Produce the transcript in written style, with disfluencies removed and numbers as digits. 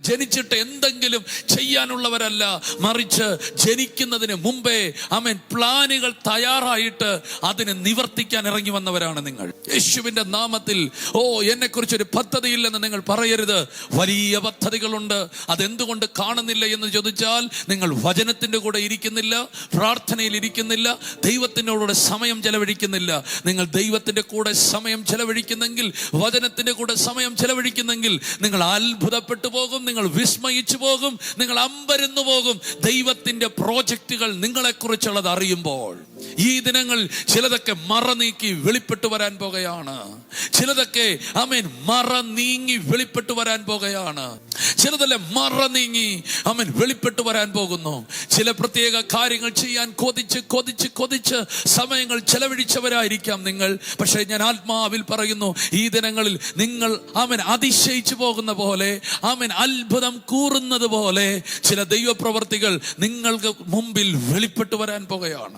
ജനിച്ചിട്ട് എന്തെങ്കിലും ചെയ്യാനുള്ളവരല്ല, മറിച്ച് ജനിക്കുന്നതിന് മുമ്പേ പ്ലാനുകൾ തയ്യാറായിട്ട് അതിനെ നിവർത്തിക്കാൻ ഇറങ്ങി വന്നവരാണ് നിങ്ങൾ. യേശുവിന്റെ നാമത്തിൽ എന്നെക്കുറിച്ചൊരു പദ്ധതിയില്ലെന്ന് നിങ്ങൾ പറയരുത്. വലിയ പദ്ധതികളുണ്ട്. അതെന്തുകൊണ്ട് കാണുന്നില്ല എന്ന് ചോദിച്ചാൽ, നിങ്ങൾ വചനത്തിന്റെ കൂടെ ഇരിക്കുന്നില്ല, പ്രാർത്ഥനയിൽ ഇരിക്കുന്നില്ല, ദൈവത്തിനോട് സമയം ചെലവഴിക്കുന്നില്ല. നിങ്ങൾ ദൈവത്തിന്റെ കൂടെ സമയം ചെലവഴിക്കുന്നെങ്കിൽ, വചനത്തിന്റെ കൂടെ സമയം ചെലവഴിക്കുന്നെങ്കിൽ, നിങ്ങൾ അത്ഭുതപ്പെട്ടു പോകും, നിങ്ങൾ വിസ്മയിച്ചു പോകും, നിങ്ങൾ അമ്പരന്നു പോകും. ദൈവത്തിന്റെ പ്രോജക്റ്റുകൾ നിങ്ങളെക്കുറിച്ചുള്ളത് അറിയുമ്പോൾ ഈ ദിനങ്ങൾ ചിലതൊക്കെ മറ നീക്കി വെളിപ്പെട്ടു വരാൻ പോകുകയാണ്. ചിലതൊക്കെ മറ നീങ്ങി വെളിപ്പെട്ടു വരാൻ പോകുകയാണ്. ചിലതെല്ലാം മറ നീങ്ങി വെളിപ്പെട്ടു വരാൻ പോകുന്നു. ചില പ്രത്യേക കാര്യങ്ങൾ ചെയ്യാൻ കൊതിച്ച് സമയങ്ങൾ ചെലവഴിച്ചവരായിരിക്കാം നിങ്ങൾ. പക്ഷേ ഞാൻ ആത്മാവിൽ പറയുന്നു, ഈ ദിനങ്ങളിൽ നിങ്ങൾ അതിശയിച്ചു പോകുന്ന പോലെ, അത്ഭുതം കൂറുന്നത് പോലെ ചില ദൈവപ്രവർത്തികൾ നിങ്ങൾക്ക് മുമ്പിൽ വെളിപ്പെട്ടു വരാൻ പോകുകയാണ്.